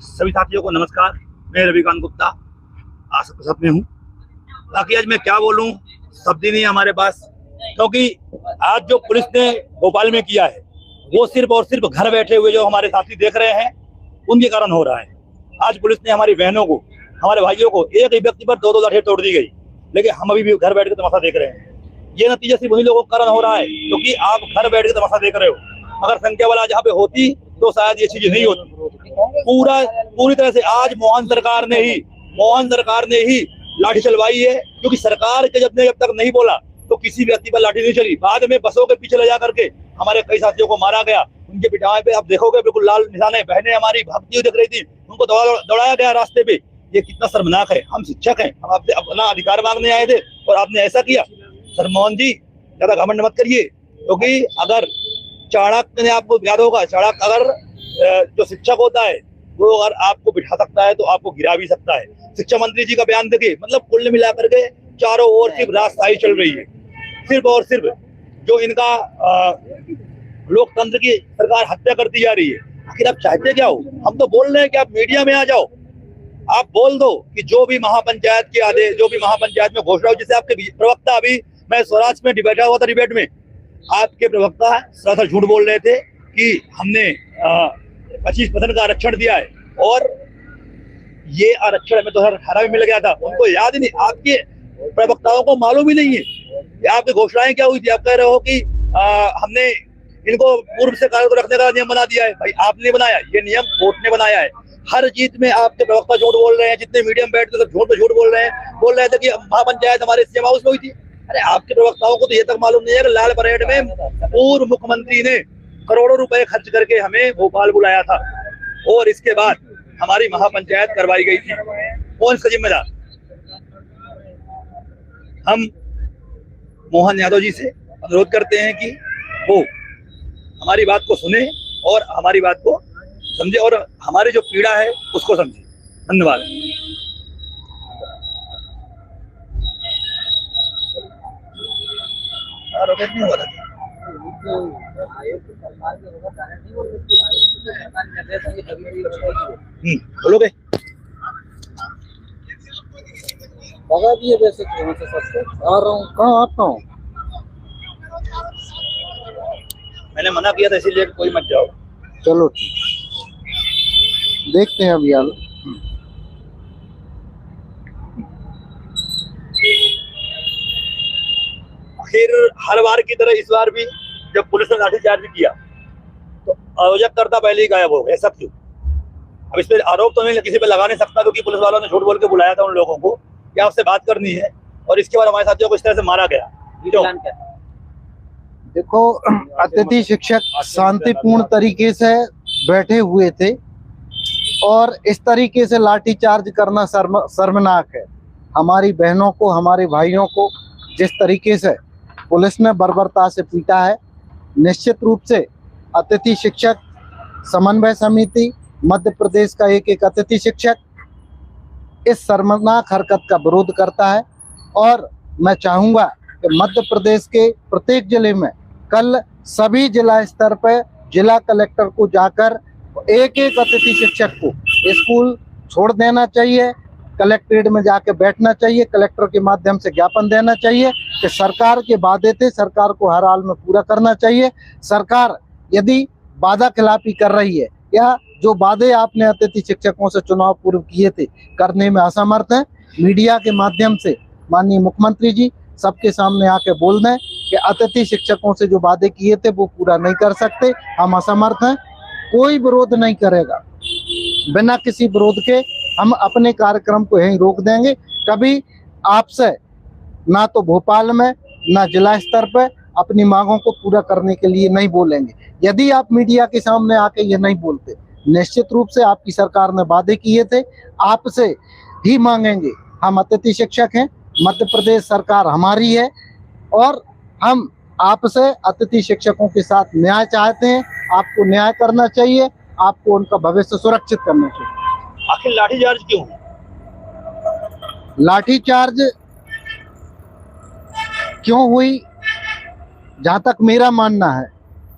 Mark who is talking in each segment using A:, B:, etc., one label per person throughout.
A: सभी साथियों को नमस्कार। मैं रविकांत गुप्ता आसपास में हूँ। बाकी आज मैं क्या बोलूँ, शब्द ही नहीं है हमारे पास, क्योंकि आज जो पुलिस ने भोपाल में किया है वो सिर्फ और सिर्फ घर बैठे हुए जो हमारे साथी देख रहे हैं उनके कारण हो रहा है। आज पुलिस ने हमारी बहनों को, हमारे भाइयों को, एक ही व्यक्ति पर दो लाठी तोड़ दी गई, लेकिन हम अभी भी घर बैठ के तमाशा देख रहे हैं। ये नतीजा सिर्फ उन्हीं लोगों के कारण हो रहा है क्योंकि आप घर बैठ के तमाशा देख रहे हो। अगर संख्या वाला जहाँ पे होती तो शायद ये चीज नहीं होती। पूरी तरह से आज मोहन सरकार ने ही लाठी चलवाई है, क्योंकि सरकार के जब तक नहीं बोला तो किसी व्यक्ति पर लाठी नहीं चली। बाद में बसों के पीछे ले जा करके हमारे कई साथियों को मारा गया। उनके पिटाए पे आप देखोगे बिल्कुल लाल निशान है। बहनें हमारी भागती हुई दिख रही थी, उनको दौड़ाया गया रास्ते पे। ये कितना शर्मनाक है। हम शिक्षक हैं, हम आपसे अपना अधिकार मांगने आए थे और आपने ऐसा किया। सर मोहन जी, ज्यादा घमंड मत करिए, क्योंकि अगर चाणक्य ने, आपको याद होगा, चाणक्य अगर जो शिक्षक होता है वो अगर आपको बिठा सकता है तो आपको गिरा भी सकता है। शिक्षा मंत्री जी का बयान देखिए, मतलब कुल मिलाकर के चारों ओर सिर्फ राजशाही चल रही है। सिर्फ और सिर्फ जो इनका लोकतंत्र की सरकार हत्या करती जा रही है। आखिर आप चाहते क्या हो? हम तो बोल रहे हैं कि आप मीडिया में आ जाओ, आप बोल दो कि जो भी महापंचायत के आदेश, जो भी महापंचायत में घोषणा हो, जैसे आपके प्रवक्ता, अभी मैं स्वराज में बैठा हुआ था डिबेट में, आपके प्रवक्ता सरासर झूठ बोल रहे थे कि हमने 25% का आरक्षण दिया है और ये आरक्षण हमें 2018 में मिल गया था। उनको याद ही नहीं, आपके प्रवक्ताओं को मालूम ही नहीं है कि आपकी घोषणाएं क्या हुई थी। आप कह रहे हो कि हमने इनको पूर्व से कार्य को रखने का नियम बना दिया है। भाई आपने बनाया, ये नियम कोर्ट ने बनाया है। हर जीत में आपके प्रवक्ता झूठ बोल रहे हैं। जितने मीडियम बैठते सब झूठ पे झूठ बोल रहे थे कि महापंचायत हमारे सीएम हाउस में हुई थी। अरे आपके प्रवक्ताओं को तो ये तक मालूम नहीं है कि लाल परेड में पूर्व मुख्यमंत्री ने करोड़ों रुपए खर्च करके हमें भोपाल बुलाया था और इसके बाद हमारी महापंचायत करवाई गई थी। कौन सा जिम्मेदार? हम मोहन यादव जी से अनुरोध करते हैं कि वो हमारी बात को सुने और हमारी बात को समझे और हमारी जो पीड़ा है उसको समझे। धन्यवाद। बोलोगे
B: भगा दिए वैसे सबसे आ रहा हूँ। कहाँ आता हूँ?
A: मैंने मना किया था इसीलिए कोई मत जाओ।
B: चलो ठीक, देखते हैं अभी यार।
A: फिर हर बार की तरह इस बार भी जब पुलिस ने लाठीचार्ज किया तो आयोजक करता पहले ही गायब हो गया। सब क्यों? अब इस पे आरोप तो मैं किसी पे लगा नहीं सकता, क्योंकि पुलिस वालों ने झूठ बोल के बुलाया था उन लोगों को कि आपसे बात करनी है और इसके बाद हमारे साथियों को इस तरह से मारा गया।
B: देखो, अतिथि शिक्षक शांतिपूर्ण तरीके से बैठे हुए थे और इस तरीके से लाठीचार्ज करना शर्मनाक है। हमारी बहनों को, हमारे भाइयों को जिस तरीके से पुलिस ने बर्बरता से पीटा है, निश्चित रूप से अतिथि शिक्षक समन्वय समिति मध्य प्रदेश का एक अतिथि शिक्षक इस शर्मनाक हरकत का विरोध करता है। और मैं चाहूँगा कि मध्य प्रदेश के प्रत्येक जिले में कल सभी जिला स्तर पर जिला कलेक्टर को जाकर एक अतिथि शिक्षक को स्कूल छोड़ देना चाहिए, कलेक्ट्रेट में जाके बैठना चाहिए, कलेक्टर के माध्यम से ज्ञापन देना चाहिए कि सरकार के वादे थे, सरकार को हर हाल में पूरा करना चाहिए। सरकार यदि वादा खिलाफी कर रही है या जो वादे आपने अतिथि शिक्षकों से चुनाव पूर्व किए थे करने में असमर्थ है, मीडिया के माध्यम से माननीय मुख्यमंत्री जी सबके सामने आके बोल दें कि अतिथि शिक्षकों से जो वादे किए थे वो पूरा नहीं कर सकते, हम असमर्थ हैं। कोई विरोध नहीं करेगा, बिना किसी विरोध के हम अपने कार्यक्रम को यहीं रोक देंगे। कभी आपसे ना तो भोपाल में ना जिला स्तर पर अपनी मांगों को पूरा करने के लिए नहीं बोलेंगे। यदि आप मीडिया के सामने आके ये नहीं बोलते, निश्चित रूप से आपकी सरकार ने वादे किए थे, आपसे ही मांगेंगे। हम अतिथि शिक्षक हैं, मध्य प्रदेश सरकार हमारी है और हम आपसे अतिथि शिक्षकों के साथ न्याय चाहते हैं। आपको न्याय करना चाहिए, आपको उनका भविष्य सुरक्षित करना चाहिए।
A: आखिर लाठीचार्ज क्यों?
B: लाठीचार्ज क्यों हुई, जहां तक मेरा मानना है,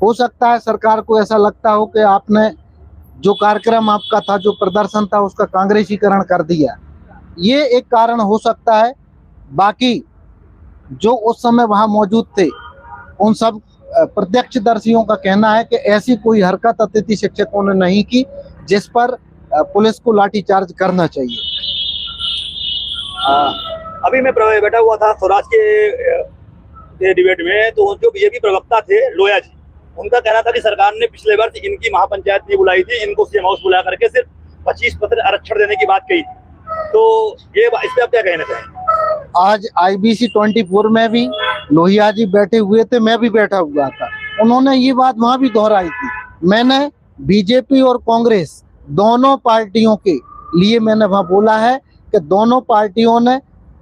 B: हो सकता है सरकार को ऐसा लगता हो कि आपने जो कार्यक्रम आपका था, जो प्रदर्शन था, उसका कांग्रेसीकरण कर दिया। ये एक कारण हो सकता है। बाकी जो उस समय वहां मौजूद थे उन सब प्रत्यक्षदर्शियों का कहना है कि ऐसी कोई हरकत अतिथि शिक्षकों ने नहीं की जिस पर पुलिस को लाठीचार्ज करना चाहिए।
A: अभी मैं बैठा हुआ था स्वराज के डिबेट में, तो जो बीजेपी प्रवक्ता थे लोया जी, उनका कहना था कि सरकार ने पिछले वर्ष इनकी महापंचायत नहीं बुलाई थी, इनको सीएम हाउस बुला करके सिर्फ 25% आरक्षण देने की बात कही थी। तो ये इस पे आप क्या कहना चाहेंगे?
B: आज IBC 24 में भी लोहिया जी बैठे हुए थे, मैं भी बैठा हुआ था, उन्होंने ये बात वहां भी दोहराई थी। मैंने बीजेपी और कांग्रेस दोनों पार्टियों के लिए मैंने वहां बोला है कि दोनों पार्टियों ने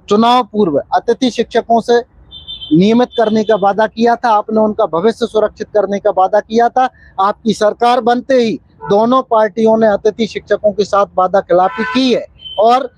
B: चुनाव पूर्व अतिथि शिक्षकों से नियमित करने का वादा किया था, आपने उनका भविष्य सुरक्षित करने का वादा किया था। आपकी सरकार बनते ही दोनों पार्टियों ने अतिथि शिक्षकों के साथ वादा खिलाफी की है। और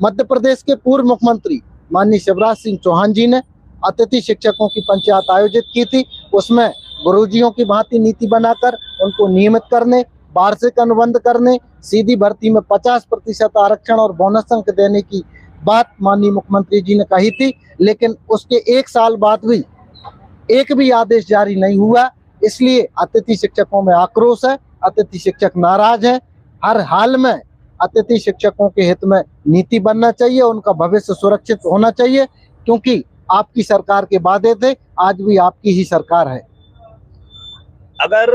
B: मध्य प्रदेश के पूर्व मुख्यमंत्री माननीय शिवराज सिंह चौहान जी ने अतिथि शिक्षकों की पंचायत आयोजित की थी। उसमें गुरुजियों की भांति नीति बनाकर उनको नियमित करने, वार्षिक अनुबंध करने, सीधी भर्ती में 50% आरक्षण और बोनस अंक देने की बात माननीय मुख्यमंत्री जी ने कही थी। लेकिन उसके 1 साल बाद भी एक भी आदेश जारी नहीं हुआ। इसलिए अतिथि शिक्षकों में आक्रोश है, अतिथि शिक्षक नाराज है। हर हाल में अतिथि शिक्षकों के हित में नीति बनना चाहिए, उनका भविष्य सुरक्षित होना चाहिए, क्योंकि आपकी सरकार के वादे थे, आज भी आपकी ही सरकार है।
A: अगर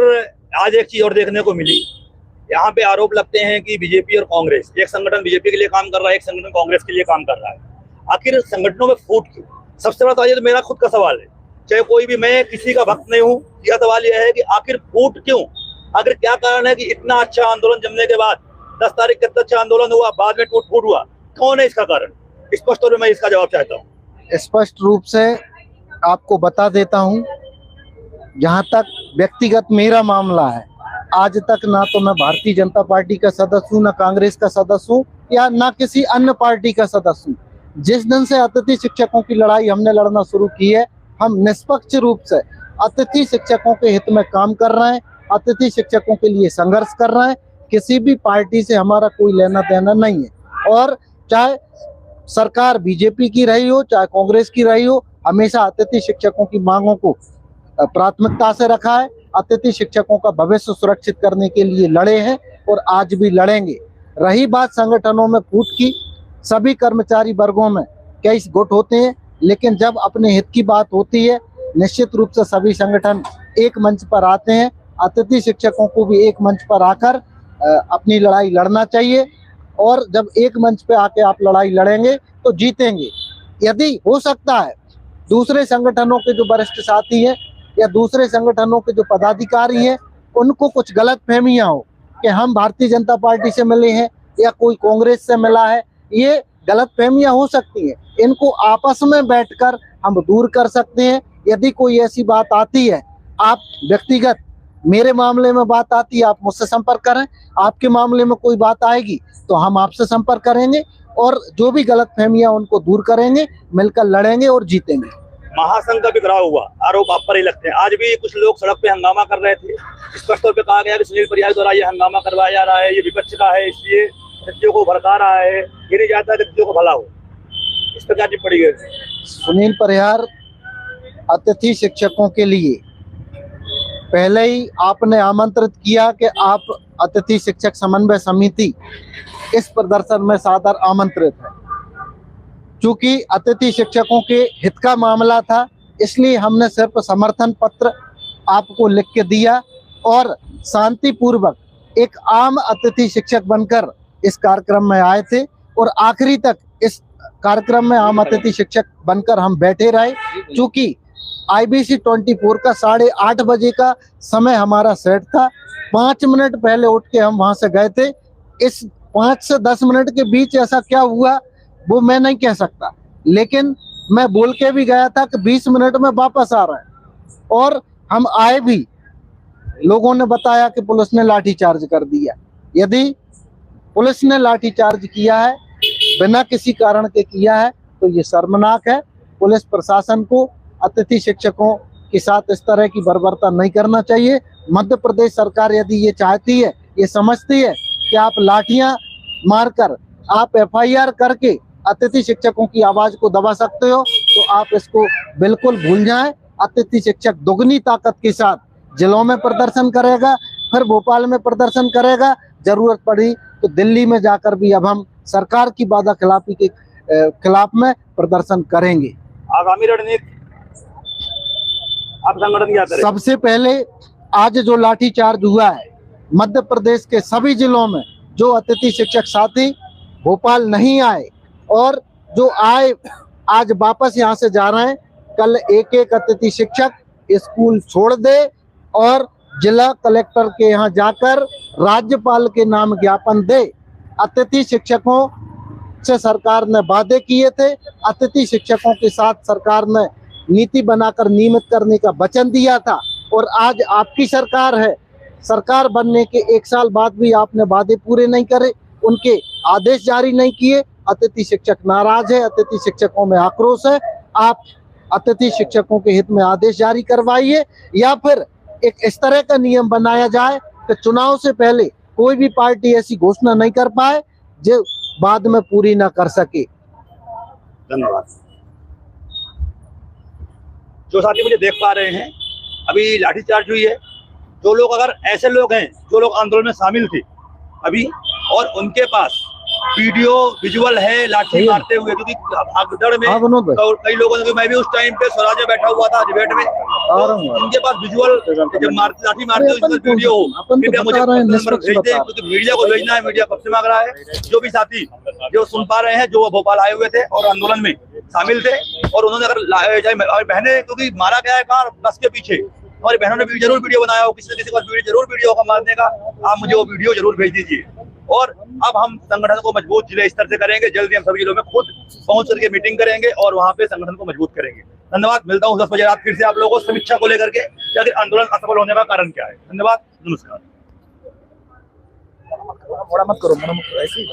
A: आज एक चीज और देखने को मिली, यहाँ पे आरोप लगते हैं कि बीजेपी और कांग्रेस, एक संगठन बीजेपी के लिए काम कर रहा है, एक संगठन कांग्रेस के लिए काम कर रहा है। आखिर संगठनों में फूट क्यों? सबसे बड़ा तो मेरा खुद का सवाल है, चाहे कोई भी, मैं किसी का भक्त नहीं हूँ, यह सवाल यह है कि आखिर फूट क्यों? आखिर क्या कारण है कि इतना अच्छा आंदोलन जमने के बाद 10 तारीख का अच्छा आंदोलन हुआ, बाद में टूट फूट हुआ? कौन है इसका कारण? स्पष्ट तौर पर मैं इसका जवाब चाहता हूँ।
B: स्पष्ट रूप से आपको बता देता हूँ। जहाँ तक व्यक्तिगत मेरा मामला है, आज तक ना तो मैं भारतीय जनता पार्टी का सदस्य हूँ, ना कांग्रेस का सदस्य हूँ, या ना किसी अन्य पार्टी का सदस्य हूँ। जिस दिन से अतिथि शिक्षकों की लड़ाई हमने लड़ना शुरू की है, हम निष्पक्ष रूप से अतिथि शिक्षकों के हित में काम कर रहे हैं, अतिथि शिक्षकों के लिए संघर्ष कर रहे हैं। किसी भी पार्टी से हमारा कोई लेना देना नहीं है। और चाहे सरकार बीजेपी की रही हो, चाहे कांग्रेस की रही हो, हमेशा अतिथि शिक्षकों की मांगों को प्राथमिकता से रखा है। अतिथि शिक्षकों का भविष्य सुरक्षित करने के लिए लड़े हैं और आज भी लड़ेंगे। रही बात संगठनों में फूट की, सभी कर्मचारी वर्गों में कई गुट होते हैं, लेकिन जब अपने हित की बात होती है, निश्चित रूप से सभी संगठन एक मंच पर आते हैं। अतिथि शिक्षकों को भी एक मंच पर आकर अपनी लड़ाई लड़ना चाहिए, और जब एक मंच पे आके आप लड़ाई लड़ेंगे तो जीतेंगे। यदि हो सकता है दूसरे संगठनों के जो वरिष्ठ साथी हैं या दूसरे संगठनों के जो पदाधिकारी हैं, उनको कुछ गलत फहमियां हो कि हम भारतीय जनता पार्टी से मिले हैं या कोई कांग्रेस से मिला है, ये गलत फहमियां हो सकती हैं। इनको आपस में बैठकर हम दूर कर सकते हैं। यदि कोई ऐसी बात आती है, आप व्यक्तिगत, मेरे मामले में बात आती है, आप मुझसे संपर्क करें। आपके मामले में कोई बात आएगी तो हम आपसे संपर्क करेंगे, और जो भी गलत फहमियां उनको दूर करेंगे, मिलकर लड़ेंगे और जीतेंगे।
A: महासंघ का भी घिराव हुआ, आरोप आप पर ही लगते हैं। आज भी कुछ लोग सड़क पे हंगामा कर रहे थे, स्पष्ट तौर पे कहा गया कि सुनील परिहार द्वारा ये हंगामा करवाया जा रहा है, ये विपक्ष का है, इसलिए व्यक्तियों को भड़का रहा है, ये नहीं चाहता व्यक्तियों को भला हो। इस पर क्या टिप्पणी है?
B: सुनील परिहार अतिथि शिक्षकों के लिए पहले ही आपने आमंत्रित किया कि आप अतिथि शिक्षक समन्वय समिति इस प्रदर्शन में सादर आमंत्रित है। चूंकि अतिथि शिक्षकों के हित का मामला था, इसलिए हमने सिर्फ समर्थन पत्र आपको लिख के दिया और शांतिपूर्वक एक आम अतिथि शिक्षक बनकर इस कार्यक्रम में आए थे, और आखिरी तक इस कार्यक्रम में आम अतिथि शिक्षक बनकर हम बैठे रहे। चूंकि IBC 24 का 8:30 बजे का समय हमारा सेट था, 5 मिनट पहले उठ के हम वहां से गए थे। इस 5 से 10 मिनट के बीच ऐसा क्या हुआ वो मैं नहीं कह सकता, लेकिन मैं बोल के भी गया था कि 20 मिनट में वापस आ रहे हैं, और हम आए भी। लोगों ने बताया कि पुलिस ने लाठीचार्ज कर दिया। यदि पुलिस ने लाठीचार्ज किया है, बिना किसी कारण के किया है, तो ये शर्मनाक है। पुलिस प्रशासन को अतिथि शिक्षकों के साथ इस तरह की बर्बरता नहीं करना चाहिए। मध्य प्रदेश सरकार यदि ये चाहती है ये समझती है कि आप लाठियां मारकर, आप FIR करके अतिथि शिक्षकों की आवाज को दबा सकते हो, तो आप इसको बिल्कुल भूल जाएं। अतिथि शिक्षक दुगनी ताकत के साथ जिलों में प्रदर्शन करेगा, फिर भोपाल में प्रदर्शन करेगा, जरूरत पड़ी तो दिल्ली में जाकर भी अब हम सरकार की वादा खिलाफी के खिलाफ में प्रदर्शन करेंगे।
A: आगामी रणनीति आप संगठन क्या करें?
B: सबसे पहले आज जो लाठीचार्ज हुआ है मध्य प्रदेश के सभी जिलों में, जो अतिथि शिक्षक साथी भोपाल नहीं आए और जो आए आज वापस यहाँ से जा रहे हैं, कल एक एक अतिथि शिक्षक स्कूल छोड़ दे और जिला कलेक्टर के यहाँ जाकर राज्यपाल के नाम ज्ञापन दे। अतिथि शिक्षकों से सरकार ने वादे किए थे, अतिथि शिक्षकों के साथ सरकार ने नीति बनाकर नियमित करने का वचन दिया था, और आज आपकी सरकार है। सरकार बनने के 1 साल बाद भी आपने वादे पूरे नहीं करे, उनके आदेश जारी नहीं किए। अतिथि शिक्षक नाराज है, अतिथि शिक्षकों में आक्रोश है। आप अतिथि शिक्षकों के हित में आदेश जारी करवाइए, या फिर एक इस तरह का नियम बनाया जाए कि चुनाव से पहले कोई भी पार्टी ऐसी घोषणा नहीं कर पाए जो बाद में पूरी ना कर सके।
A: धन्यवाद। जो साथी मुझे देख पा रहे हैं, अभी लाठीचार्ज हुई है। जो लोग, अगर ऐसे लोग हैं जो लोग आंदोलन में शामिल थे अभी, और उनके पास वीडियो विजुअल है लाठी मारते हुए, क्योंकि भागदड़ में कई लोगों ने, मैं भी उस टाइम पे स्वराज में बैठा हुआ था डिबेट में, तो उनके पास विजुअल जब लाठी मारते हुए उसका वीडियो हो, कृपया मुझे नंबर भेज दें, क्योंकि मीडिया को भेजना है। मीडिया कब से मांग रहा है। जो भी साथी जो सुन पा रहे हैं, जो भोपाल आए हुए थे और आंदोलन में शामिल थे, और उन्होंने अगर बहने, क्योंकि मारा गया है कार बस के पीछे, और बहनों ने भी जरूर वीडियो बनाया हो, किसी न किसी का जरूर वीडियो का मारने का, आप मुझे वो वीडियो जरूर भेज दीजिए। और अब हम संगठन को मजबूत जिले स्तर से करेंगे। जल्दी हम सभी जिलों में खुद पहुंच करके मीटिंग करेंगे और वहां पे संगठन को मजबूत करेंगे। धन्यवाद। मिलता हूं 10 बजे रात फिर से आप लोगों को समीक्षा को लेकर के, कि आखिर आंदोलन असफल होने का कारण क्या है। धन्यवाद, नमस्कार।
B: मत करो ऐसे ही